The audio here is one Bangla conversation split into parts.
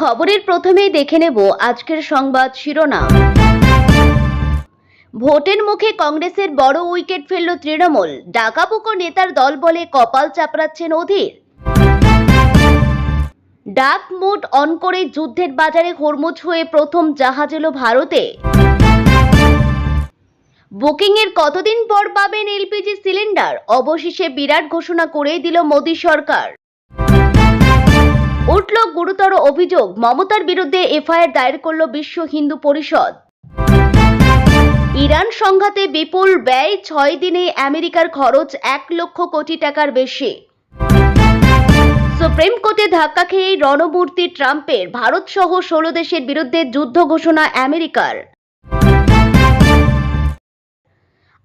খবরের প্রথমেই দেখে নেব আজকের সংবাদ শিরোনাম। ভোটের মুখে কংগ্রেসের বড় উইকেট ফেলল তৃণমূল। ডাকাবুকো নেতার দল বলে কপাল চাপড়াচ্ছেন অধীর। ডাক মোড অন করে যুদ্ধের বাজারে হরমুজ হয়ে প্রথম জাহাজ এলো ভারতে। বুকিংয়ের কতদিন পর পাবেন এলপিজি সিলিন্ডার? অবশেষে বিরাট ঘোষণা করে দিল মোদী সরকার। উঠল গুরুতর অভিযোগ, মমতার বিরুদ্ধে এফআইআর দায়ের করল বিশ্ব হিন্দু পরিষদ। ইরান সংঘাতে বিপুল ব্যয়, 6 দিনে আমেরিকার খরচ 1 লক্ষ কোটি টাকার বেশি। সুপ্রিম কোর্টে ধাক্কা খেয়েই রণমূর্তি ট্রাম্পের, ভারত সহ 16 দেশের বিরুদ্ধে যুদ্ধ ঘোষণা আমেরিকার।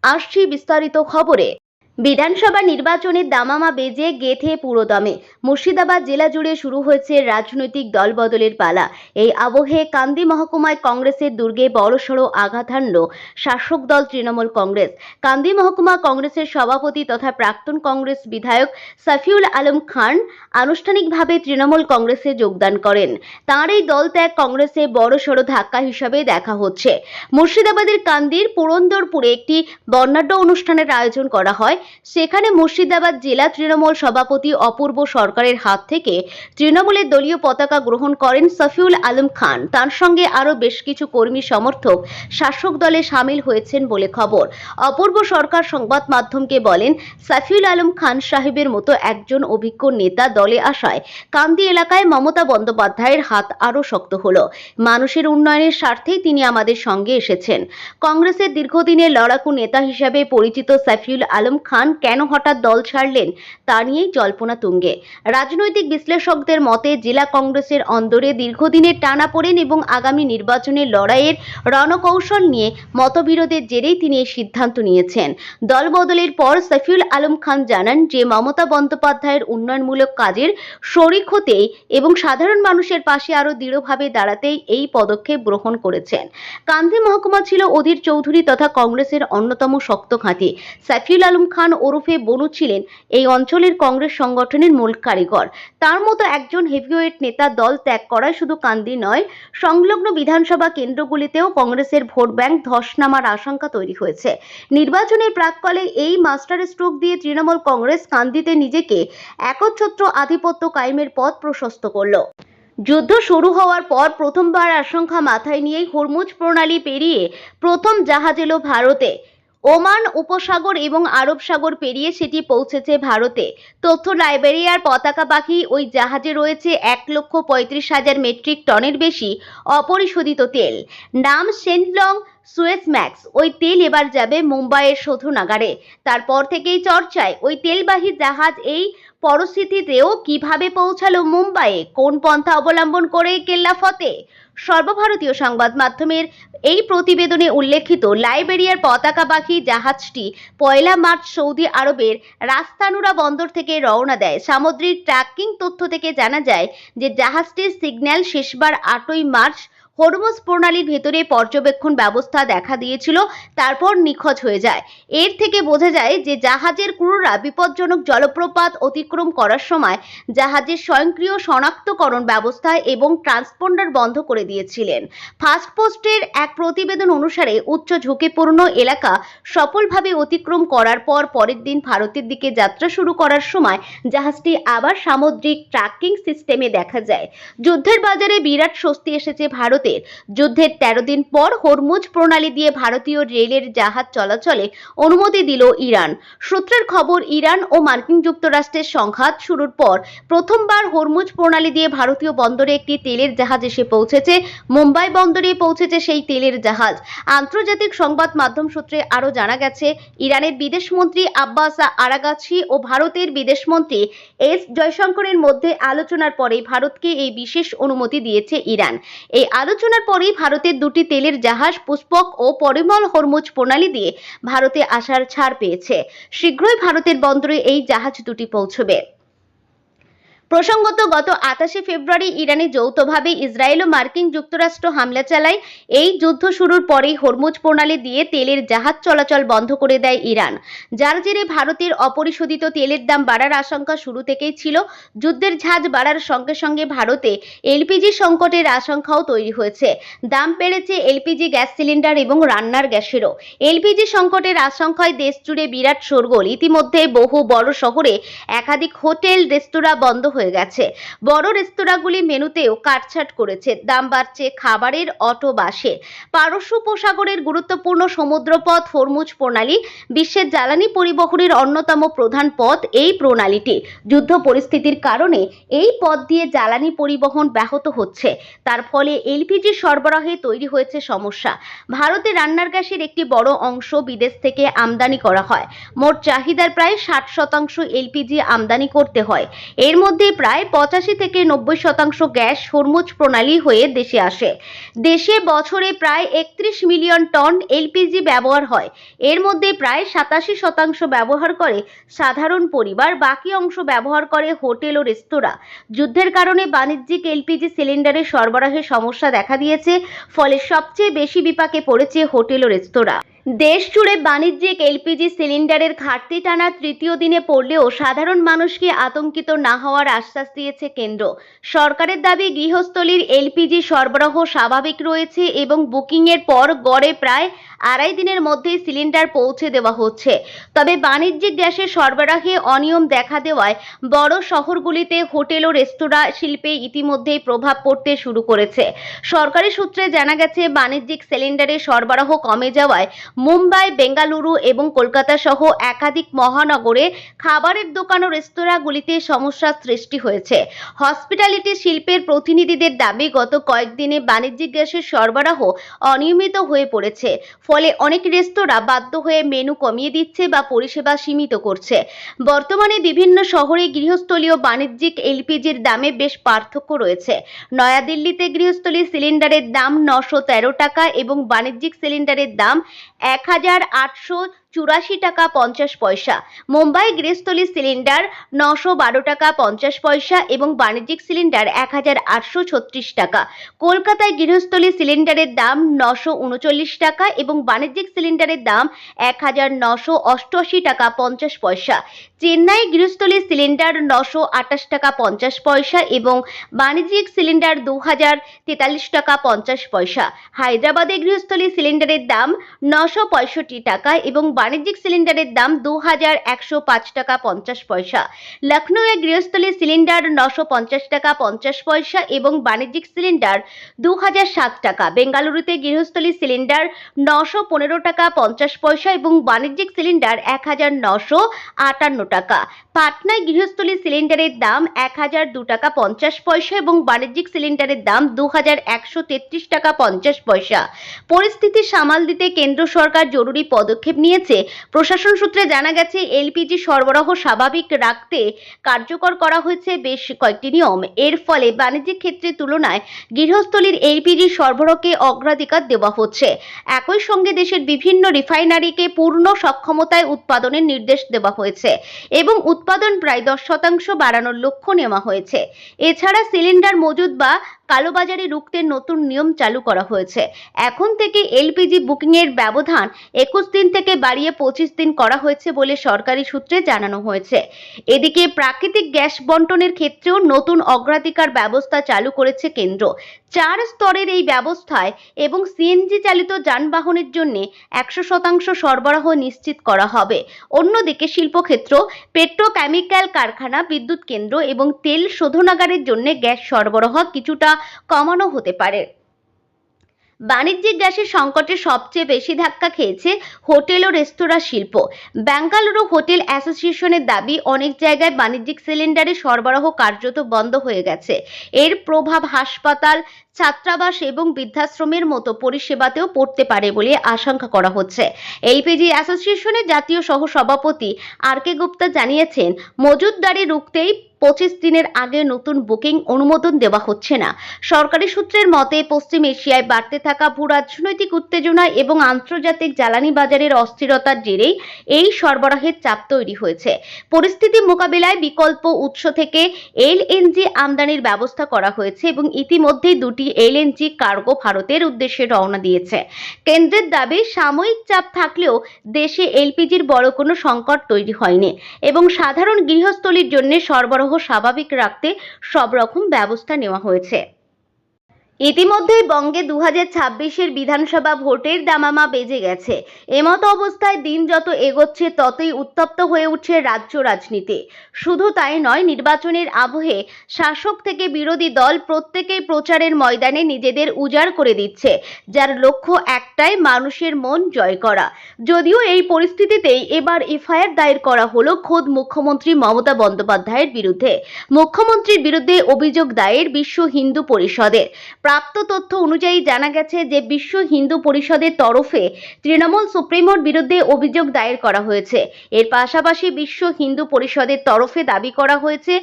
আসছি বিস্তারিত খবরে। বিধানসভা নির্বাচনের দামামা বেজে গেথে পুরোদমে মুর্শিদাবাদ জেলা জুড়ে শুরু হয়েছে রাজনৈতিক দলবদলের পালা। এই আবহে কান্দি মহকুমায় কংগ্রেসের দুর্গে বড়সড় আঘাত হানল শাসক দল তৃণমূল কংগ্রেস। কান্দি মহকুমা কংগ্রেসের সভাপতি তথা প্রাক্তন কংগ্রেস বিধায়ক সাফিউল আলম খান আনুষ্ঠানিকভাবে তৃণমূল কংগ্রেসে যোগদান করেন। তাঁর এই দল ত্যাগ কংগ্রেসে বড়সড় ধাক্কা হিসাবে দেখা হচ্ছে। মুর্শিদাবাদের কান্দির পুরন্দরপুরে একটি বর্ণাঢ্য অনুষ্ঠানের আয়োজন করা হয়। সেখানে মুর্শিদাবাদ জেলা তৃণমূল সভাপতি অপূর্ব সরকারের হাত থেকে তৃণমূলের দলীয় পতাকা গ্রহণ করেন সাফিউল আলম খান। তার সঙ্গে আরও বেশ কিছু কর্মী সমর্থক শাসক দলে সামিল হয়েছেন বলে খবর। অপূর্ব সরকার সংবাদ মাধ্যমকে বলেন, সাফিউল আলম খান সাহেবের মতো একজন অভিজ্ঞ নেতা দলে আসায় কান্দি এলাকায় মমতা বন্দ্যোপাধ্যায়ের হাত আরও শক্ত হলো। মানুষের উন্নয়নের স্বার্থেই তিনি আমাদের সঙ্গে এসেছেন। কংগ্রেসের দীর্ঘদিনের লড়াকু নেতা হিসাবে পরিচিত সাফিউল আলম খান কেন হঠাৎ দল ছাড়লেন তা নিয়েই জল্পনা তুঙ্গে। রাজনৈতিক বিশ্লেষকদের মতে জেলা কংগ্রেসের অন্দরে দীর্ঘদিনের টানাপোড়েন এবং আগামী নির্বাচনের লড়াইয়ের রণকৌশল নিয়ে মতবিরোধের জেরেই তিনি এই সিদ্ধান্ত নিয়েছেন। দল বদলের পর সাফিউল আলম খান জানান যে মমতা বন্দ্যোপাধ্যায়ের উন্নয়নমূলক কাজের শরিক হতেই এবং সাধারণ মানুষের পাশে আরও দৃঢ়ভাবে দাঁড়াতেই এই পদক্ষেপ গ্রহণ করেছেন। কান্দি মহকুমা ছিল অধীর চৌধুরী তথা কংগ্রেসের অন্যতম শক্ত ঘাঁটি। সাফিউল আলম খান ওরফে বনু ছিলেন এই অঞ্চলের কংগ্রেস সংগঠনের মূল কারিগর। তার মতো একজন হেভিওয়েট নেতা দল ত্যাগ করায় শুধু কান্দি নয়, সংলগ্ন বিধানসভা কেন্দ্রগুলিতেও কংগ্রেসের ভোট ব্যাংক ধস নামার আশঙ্কা তৈরি হয়েছে। নির্বাচনের প্রাক্কালে এই মাস্টার স্ট্রোক দিয়ে তৃণমূল কংগ্রেস কান্দিতে নিজেকে একচ্ছত্র আধিপত্য কায়েমের পথ প্রশস্ত করল। যুদ্ধ শুরু হওয়ার পর প্রথমবার আশঙ্কা মাথায় নিয়েই হরমুজ প্রণালী পেরিয়ে প্রথম জাহাজ এলো ভারতে। ওমান উপসাগর এবং আরব সাগর পেরিয়ে সেটি পৌঁছেছে ভারতে। তথ্য লাইবেরিয়ার পতাকা পাখি ওই জাহাজে রয়েছে 1,35,000 মেট্রিক টনের বেশি অপরিশোধিত তেল। নাম সেন্টলং সুয়েজ ম্যাক্স। ওই তেল এবার যাবে মুম্বাইয়ের শোধনাগারে। তারপর থেকেই চর্চায় ওই তেলবাহী জাহাজ এই পরিস্থিতিতেও কিভাবে পৌঁছালো মুম্বাইয়ে, কোন পন্থা অবলম্বন করে কেল্লা ফতে। সর্বভারতীয় সংবাদ মাধ্যমের এই প্রতিবেদনে উল্লেখিত লাইবেরিয়ার পতাকাবাহী জাহাজটি 1 মার্চ সৌদি আরবের রাস্তানুরা বন্দর থেকে রওনা দেয়। সামুদ্রিক ট্র্যাকিং তথ্য থেকে জানা যায় যে জাহাজটির সিগন্যাল শেষবার 8ই মার্চ হরমুজ প্রণালীর ভেতরে পর্যবেক্ষণ ব্যবস্থা দেখা দিয়েছিল, তারপর নিখোঁজ হয়ে যায়। এর থেকে বোঝা যায় যে জাহাজের ক্রুরা বিপজ্জনক জলপ্রপাত অতিক্রম করার সময় জাহাজের স্বয়ংক্রিয় শনাক্তকরণ ব্যবস্থা এবং ট্রান্সপন্ডার বন্ধ করে দিয়েছিলেন। ফার্স্ট পোস্টের এক প্রতিবেদন অনুসারে উচ্চ ঝুঁকিপূর্ণ এলাকা সফলভাবে অতিক্রম করার পর পরের দিন ভারতের দিকে যাত্রা শুরু করার সময় জাহাজটি আবার সামুদ্রিক ট্র্যাকিং সিস্টেমে দেখা যায়। যুদ্ধের বাজারে বিরাট স্বস্তি এসেছে ভারতে। যুদ্ধের 13 দিন পর হরমুজ প্রণালী দিয়ে ভারতীয় রেলের জাহাজ চলাচলে অনুমতি দিল ইরান। সূত্রের খবর, ইরান ও মার্কিন যুক্তরাষ্ট্রের সংঘাত শুরুর পর প্রথমবার হরমুজ প্রণালী দিয়ে ভারতীয় বন্দরে একটি তেলের জাহাজ এসে পৌঁছেছে। মুম্বাই বন্দরে পৌঁছেছে সেই তেলের জাহাজ। আন্তর্জাতিক সংবাদ মাধ্যম সূত্রে আরও জানা গেছে, ইরানের বিদেশমন্ত্রী আব্বাস আরাগাছি ও ভারতের বিদেশমন্ত্রী এস জয়শঙ্করের মধ্যে আলোচনার পরেই ভারতকে এই বিশেষ অনুমতি দিয়েছে ইরান। এই আলোচনার পরেই ভারতের দুটি তেলের জাহাজ পুষ্পক ও পরিমল হরমুজ প্রণালী দিয়ে ভারতে আসার ছাড় পেয়েছে। শীঘ্রই ভারতের বন্দরে এই জাহাজ দুটি পৌঁছবে। প্রসঙ্গত গত 28 ফেব্রুয়ারি ইরানে যৌথভাবে ইসরায়েল ও মার্কিন যুক্তরাষ্ট্র হামলা চালায়। এই যুদ্ধ শুরুর পরেই হরমুজ প্রণালী দিয়ে তেলের জাহাজ চলাচল বন্ধ করে দেয় ইরান, যার জেরে ভারতের অপরিশোধিত তেলের দাম বাড়ার আশঙ্কা শুরু থেকেই ছিল। যুদ্ধের ঝাঁজ বাড়ার সঙ্গে সঙ্গে ভারতে এলপিজি সংকটের আশঙ্কাও তৈরি হয়েছে। দাম বেড়েছে এলপিজি গ্যাস সিলিন্ডার এবং রান্নার গ্যাসেরও। এলপিজি সংকটের আশঙ্কায় দেশ জুড়ে বিরাট শোরগোল। ইতিমধ্যে বহু বড় শহরে একাধিক হোটেল রেস্তোরাঁ বন্ধ হয়ে গেছে। বড় রেস্তোরাঁগুলি মেনুতেও কাটছাট করেছে। দাম বাড়ছে খাবারের, অটো, বাসে। পারস্য উপসাগরের গুরুত্বপূর্ণ সমুদ্রপথ হরমুজ প্রণালী বিশ্বের জ্বালানি পরিবহনের অন্যতম প্রধান পথ। এই প্রণালীটি যুদ্ধ পরিস্থিতির কারণে এই পথ দিয়ে জ্বালানি পরিবহন ব্যাহত হচ্ছে। তার ফলে এলপিজি সরবরাহে তৈরি হয়েছে সমস্যা। ভারতে রান্নার গ্যাসের একটি বড় অংশ বিদেশ থেকে আমদানি করা হয়। মোট চাহিদার প্রায় 60% এলপিজি আমদানি করতে হয়। এর মধ্যে প্রায় 85 থেকে 90% গ্যাস হরমুজ প্রণালী হয়ে দেশে আসে। দেশে বছরে প্রায় 31 মিলিয়ন টন এলপিজি ব্যবহার হয়। এর মধ্যে প্রায় 87% ব্যবহার করে সাধারণ পরিবার, বাকি অংশ ব্যবহার করে হোটেল ও রেস্তোরাঁ। যুদ্ধের কারণে বাণিজ্যিক এলপিজি সিলিন্ডারের সরবরাহে সমস্যা দেখা দিয়েছে, ফলে সবচেয়ে বেশি বিপাকে পড়েছে হোটেল ও রেস্তোরাঁ। দেশ জুড়ে বাণিজ্যিক এলপিজি সিলিন্ডারের ঘাটতি টানা তৃতীয় দিনে পড়লেও সাধারণ মানুষকে আতঙ্কিত না হওয়ার আশ্বাস দিয়েছে কেন্দ্র। সরকারের দাবি, গৃহস্থলীর এলপিজি সরবরাহ স্বাভাবিক রয়েছে এবং বুকিংয়ের পর গড়ে প্রায় 2.5 দিনের মধ্যেই সিলিন্ডার পৌঁছে দেওয়া হচ্ছে। তবে বাণিজ্যিক গ্যাসের সরবরাহে অনিয়ম দেখা দেওয়ায় বড় শহরগুলিতে হোটেল ও রেস্তোরাঁ শিল্পে ইতিমধ্যেই প্রভাব পড়তে শুরু করেছে। সরকারি সূত্রে জানা গেছে, বাণিজ্যিক সিলিন্ডারের সরবরাহ কমে যাওয়ায় মুম্বাই, বেঙ্গালুরু এবং কলকাতা সহ একাধিক মহানগরে খাবারের দোকান ও রেস্তোরাঁগুলিতে সমস্যার সৃষ্টি হয়েছে। হসপিটালিটি শিল্পের প্রতিনিধিদের দাবি, গত কয়েকদিনে বাণিজ্যিক গ্যাসের সরবরাহ অনিয়মিত হয়ে পড়েছে। ফলে অনেক রেস্তোরাঁ বাধ্য হয়ে মেনু কমিয়ে দিচ্ছে বা পরিষেবা সীমিত করছে। বর্তমানে বিভিন্ন শহরে গৃহস্থলীয় বাণিজ্যিক এলপিজির দামে বেশ পার্থক্য রয়েছে। নয়াদিল্লিতে গৃহস্থলী সিলিন্ডারের দাম 913 টাকা এবং বাণিজ্যিক সিলিন্ডারের দাম 1884 টাকা 50 পয়সা। মুম্বাই গৃহস্থলী সিলিন্ডার 912 টাকা 50 পয়সা এবং বাণিজ্যিক সিলিন্ডার 1836 টাকা। কলকাতায় গৃহস্থলী সিলিন্ডারের দাম 939 টাকা এবং বাণিজ্যিক সিলিন্ডারের দাম 1988 টাকা 50 পয়সা। চেন্নাই গৃহস্থলী সিলিন্ডার 928 টাকা 50 পয়সা এবং বাণিজ্যিক সিলিন্ডার 2043 টাকা 50 পয়সা। হায়দ্রাবাদে গৃহস্থলী সিলিন্ডারের দাম 965 টাকা এবং বাণিজ্যিক সিলিন্ডারের দাম 2105 টাকা 50 পয়সা। লখনৌয়ে গৃহস্থলী সিলিন্ডার 950 টাকা 50 পয়সা এবং বাণিজ্যিক সিলিন্ডার 2007 টাকা। বেঙ্গালুরুতে গৃহস্থলী সিলিন্ডার 915 টাকা 50 পয়সা এবং বাণিজ্যিক সিলিন্ডার 1958 টাকা। পাটনায় গৃহস্থলী সিলিন্ডারের দাম 1002 টাকা 50 পয়সা এবং বাণিজ্যিক সিলিন্ডারের দাম 2133 টাকা 50 পয়সা। পরিস্থিতি সামাল দিতে কেন্দ্র সরকার জরুরি পদক্ষেপ নিয়েছে। প্রশাসন সূত্রে জানা গেছে, এলপিজি সরবরাহ স্বাভাবিক রাখতে কার্যকর করা হয়েছে বেশ কয়েকটি নিয়ম। এর ফলে বাণিজ্যিক ক্ষেত্রের তুলনায় গৃহস্থলীর এলপিজি সরবরাহকে অগ্রাধিকার দেওয়া হচ্ছে। একই সঙ্গে দেশের বিভিন্ন রিফাইনারিকে পূর্ণ সক্ষমতায় উৎপাদনের নির্দেশ দেওয়া হয়েছে এবং উৎপাদন প্রায় 10% বাড়ানোর লক্ষ্য নেওয়া হয়েছে। এছাড়া সিলিন্ডার মজুদ বা কালোবাজারি রুখতে নতুন নিয়ম চালু করা হয়েছে। এখন থেকে এলপিজি বুকিংয়ের ব্যবধান 21 দিন থেকে বাড়িয়ে 25 দিন করা হয়েছে বলে সরকারি সূত্রে জানানো হয়েছে। এদিকে প্রাকৃতিক গ্যাস বন্টনের ক্ষেত্রেও নতুন অগ্রাধিকার ব্যবস্থা চালু করেছে কেন্দ্র। 4 স্তরের এই ব্যবস্থায় এবং সিএনজি চালিত যানবাহনের জন্য 100% সরবরাহ নিশ্চিত করা হবে। অন্যদিকে শিল্পক্ষেত্র, পেট্রোকেমিক্যাল কারখানা, বিদ্যুৎ কেন্দ্র এবং তেল শোধনাগারের জন্য গ্যাস সরবরাহ কিছুটা কমানো হতে পারে। বাণিজ্যিক গ্যাসের সংকটে সবচেয়ে বেশি ধাক্কা খেয়েছে হোটেল ও রেস্তোরাঁ শিল্প। বেঙ্গালুরু হোটেল অ্যাসোসিয়েশনের দাবি, অনেক জায়গায় বাণিজ্যিক সিলিন্ডারের সরবরাহ কার্যত বন্ধ হয়ে গেছে। এর প্রভাব হাসপাতাল, ছাত্রাবাস এবং বৃদ্ধাশ্রমের মতো পরিষেবাতেও পড়তে পারে বলে আশঙ্কা করা হচ্ছে। এলপিজি অ্যাসোসিয়েশনের জাতীয় সহ সভাপতি আর কে গুপ্তা জানিয়েছেন, মজুতদারি রুখতেই 25 দিনের আগে নতুন বুকিং অনুমোদন দেওয়া হচ্ছে না। সরকারি সূত্রের মতে পশ্চিম এশিয়ায় বাড়তে থাকা ভূরাজনৈতিক উত্তেজনা এবং আন্তর্জাতিক জ্বালানি বাজারের অস্থিরতার জেরেই এই সরবরাহের চাপ তৈরি হয়েছে। পরিস্থিতি মোকাবিলায় বিকল্প উৎস থেকে এলএনজি আমদানির ব্যবস্থা করা হয়েছে এবং ইতিমধ্যেই 2টি এলএনজি কার্গো ভারতের উদ্দেশ্যে রওনা দিয়েছে। কেন্দ্রের দাবি, সাময়িক চাপ থাকলেও দেশে এলপিজির বড় কোনো সংকট তৈরি হয়নি এবং সাধারণ গৃহস্থলীর জন্য সরবরাহ স্বাভাবিক রাখতে সব রকম ব্যবস্থা নেওয়া হয়েছে। ইতিমধ্যেই বঙ্গে 2026-এর বিধানসভা ভোটের দামামা বেজে গেছে। এমতো অবস্থায় দিন যত এগোচ্ছে ততই উত্তপ্ত হয়ে উঠছে রাজ্য রাজনীতি। শুধু তাই নয়, নির্বাচনের আবহে শাসক থেকে বিরোধী দল প্রত্যেকেই প্রচারের ময়দানে নিজেদের উজাড় করে দিচ্ছে, যার লক্ষ্য একটাই, মানুষের মন জয় করা। যদিও এই পরিস্থিতিতেই এবার এফআইআর দায়ের করা হলো খোদ মুখ্যমন্ত্রী মমতা বন্দ্যোপাধ্যায়ের বিরুদ্ধে। মুখ্যমন্ত্রীর বিরুদ্ধে অভিযোগ দায়ের বিশ্ব হিন্দু পরিষদের। প্রাপ্ত তথ্য অনুযায়ী জানা গেছে যে বিশ্ব হিন্দু পরিষদের তরফে তৃণমূল সুপ্রিমোর বিরুদ্ধে অভিযোগ দায়ের করা হয়েছে। এর পাশাপাশি বিশ্ব হিন্দু পরিষদের তরফে দাবি করা হয়েছে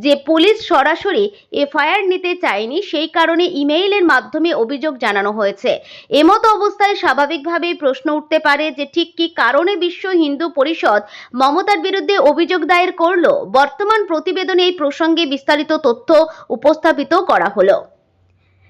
যে পুলিশ সরাসরি এফআইআর নিতে চায়নি, সেই কারণে ইমেইলের মাধ্যমে অভিযোগ জানানো হয়েছে। এমতো অবস্থায় স্বাভাবিকভাবেই প্রশ্ন উঠতে পারে যে ঠিক কী কারণে বিশ্ব হিন্দু পরিষদ মমতার বিরুদ্ধে অভিযোগ দায়ের করলো। বর্তমান প্রতিবেদনে এই প্রসঙ্গে বিস্তারিত তথ্য উপস্থাপিত করা হলো।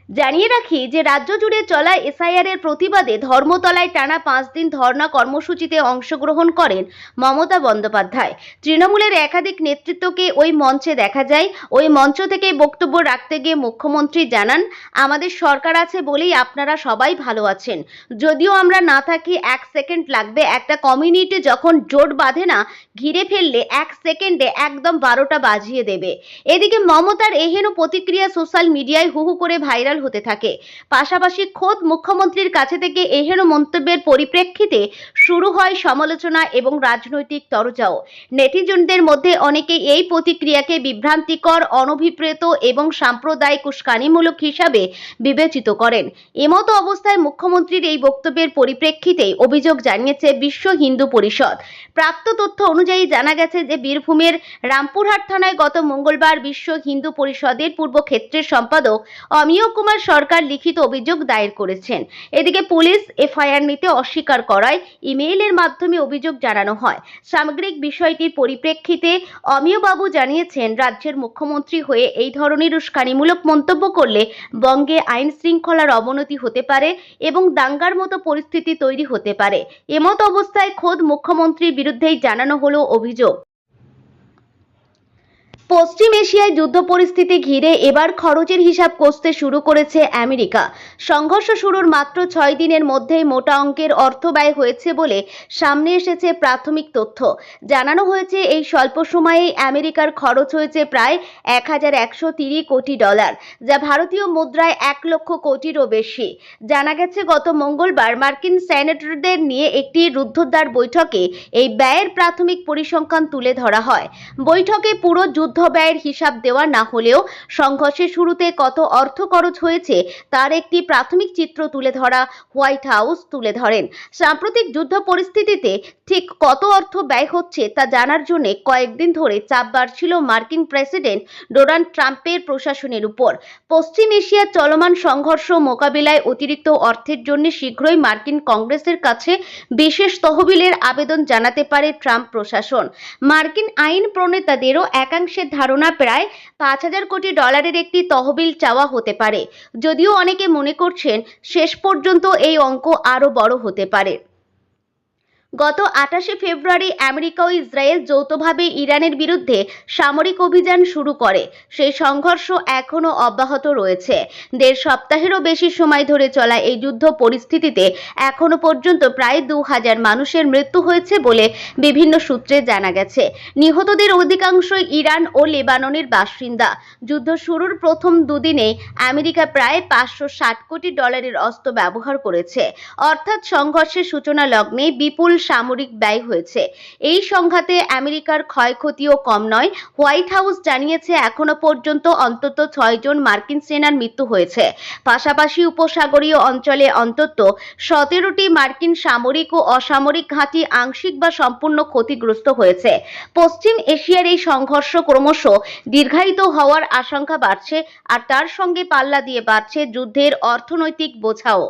জানিয়ে রাখি যে রাজ্য জুড়ে চলা এসআইআর এর প্রতিবাদে ধর্মতলায় টানা 5 দিন ধর্ণা কর্মসূচিতে অংশগ্রহণ করেন মমতা বন্দ্যোপাধ্যায়। তৃণমূলের একাধিক নেতৃত্বকে ওই মঞ্চে দেখা যায়। ওই মঞ্চ থেকে বক্তব্য রাখতে গিয়ে মুখ্যমন্ত্রী জানান, আমাদের সরকার আছে বলেই আপনারা সবাই ভালো আছেন। যদিও আমরা না থাকি 1 সেকেন্ড লাগবে। একটা কমিউনিটি যখন জোট বাঁধে না, ঘিরে ফেললে 1 সেকেন্ডে একদম 12টা বাজিয়ে দেবে। এদিকে মমতার এহেন প্রতিক্রিয়া সোশ্যাল মিডিয়ায় হু হু করে ভাইরাল হতে থাকে। পাশাপাশি খোদ মুখ্যমন্ত্রীর কাছে থেকে এহেন মন্তব্যের পরিপ্রেক্ষিতে শুরু হয় সমালোচনা এবং রাজনৈতিক তরজাও। নেটিজনদের মধ্যে অনেকেই এই প্রতিক্রিয়াকে বিভ্রান্তিকর, অনভিপ্রেত এবং সাম্প্রদায়িক উস্কানিমূলক হিসাবে বিবেচিত করেন। এমতো অবস্থায় মুখ্যমন্ত্রীর এই বক্তব্যের পরিপ্রেক্ষিতে অভিযোগ জানিয়েছে বিশ্ব হিন্দু পরিষদ। প্রাপ্ত তথ্য অনুযায়ী জানা গেছে যে বীরভূমের রামপুরহাট থানায় গত মঙ্গলবার বিশ্ব হিন্দু পরিষদের পূর্ব ক্ষেত্রের সম্পাদক অমিয় কুমার সরকার লিখিত অভিযোগ দায়ের করেছেন। এদিকে পুলিশ এফআইআর নিতে অস্বীকার করায় ইমেইলের মাধ্যমে অভিযোগ জানানো হয়। সামগ্রিক বিষয়টির পরিপ্রেক্ষিতে অমিয়বাবু জানিয়েছেন, রাজ্যের মুখ্যমন্ত্রী হয়ে এই ধরনের উস্কানিমূলক মন্তব্য করলে বঙ্গে আইন শৃঙ্খলার অবনতি হতে পারে এবং দাঙ্গার মতো পরিস্থিতি তৈরি হতে পারে। এমত অবস্থায় খোদ মুখ্যমন্ত্রীর বিরুদ্ধেই জানানো হলো অভিযোগ। পশ্চিম এশিয়ায় যুদ্ধ পরিস্থিতি ঘিরে এবার খরচের হিসাব কষতে শুরু করেছে আমেরিকা। সংঘর্ষ শুরুর মাত্র 6 দিনের মধ্যেই মোটা অঙ্কের অর্থ ব্যয় হয়েছে বলে সামনে এসেছে প্রাথমিক তথ্য। জানানো হয়েছে এই স্বল্প সময়েই আমেরিকার খরচ হয়েছে প্রায় $1130 কোটি, যা ভারতীয় মুদ্রায় 1 লক্ষ কোটিরও বেশি। জানা গেছে গত মঙ্গলবার মার্কিন সেনেটরদের নিয়ে একটি রুদ্ধদ্বার বৈঠকে এই ব্যয়ের প্রাথমিক পরিসংখ্যান তুলে ধরা হয়। বৈঠকে পুরো যুদ্ধ ব্যয়ের হিসাব দেওয়া না হলেও সংঘর্ষের শুরুতে কত অর্থ খরচ হয়েছে তার একটি প্রাথমিক চিত্র তুলে ধরা হোয়াইট হাউস তুলে ধরেন। সাম্প্রতিক যুদ্ধ পরিস্থিতিতে ঠিক কত অর্থ ব্যয় হচ্ছে তা জানার জন্য কয়েকদিন ধরে চাপ বাড়ছিল মার্কিন প্রেসিডেন্ট ডোনাল্ড ট্রাম্পের প্রশাসনের উপর। পশ্চিম এশিয়ার চলমান সংঘর্ষ মোকাবিলায় অতিরিক্ত অর্থের জন্য শীঘ্রই মার্কিন কংগ্রেসের কাছে বিশেষ তহবিলের আবেদন জানাতে পারে ট্রাম্প প্রশাসন। মার্কিন আইন প্রণেতাদেরও একাংশের ধারণা প্রায় $5000 কোটি একটি তহবিল চাওয়া হতে পারে। যদিও অনেকে মনে করছেন শেষ পর্যন্ত এই অঙ্ক আরও বড় হতে পারে। গত 28শে ফেব্রুয়ারি আমেরিকা ও ইসরায়েল যৌথভাবে ইরানের বিরুদ্ধে সামরিক অভিযান শুরু করে। সেই সংঘর্ষ এখনও অব্যাহত রয়েছে। 1.5 সপ্তাহেরও বেশি সময় ধরে চলা এই যুদ্ধ পরিস্থিতিতে এখনো পর্যন্ত প্রায় 2000 মানুষের মৃত্যু হয়েছে বলে বিভিন্ন সূত্রে জানা গেছে। নিহতদের অধিকাংশই ইরান ও লেবাননের বাসিন্দা। যুদ্ধ শুরুর প্রথম দুদিনে আমেরিকা প্রায় $560 কোটি অস্ত্র ব্যবহার করেছে। অর্থাৎ সংঘর্ষের সূচনা লগ্নে বিপুল সামরিক ব্যয় হয়েছে। এই সংঘাতে আমেরিকার ক্ষয়ক্ষতিও কম নয়। হোয়াইট হাউস জানিয়েছে এখনো পর্যন্ত অন্তত 6 জন মার্কিন সেনার মৃত্যু হয়েছে। পাশাপাশি উপসাগরীয় অঞ্চলে অন্তত 17টি মার্কিন সামরিক ও অসামরিক ঘাঁটি আংশিক বা সম্পূর্ণ ক্ষতিগ্রস্ত হয়েছে। পশ্চিম এশিয়ার এই সংঘর্ষ ক্রমশ দীর্ঘায়িত হওয়ার আশঙ্কা বাড়ছে, আর তার সঙ্গে পাল্লা দিয়ে বাড়ছে যুদ্ধের অর্থনৈতিক বোঝাও।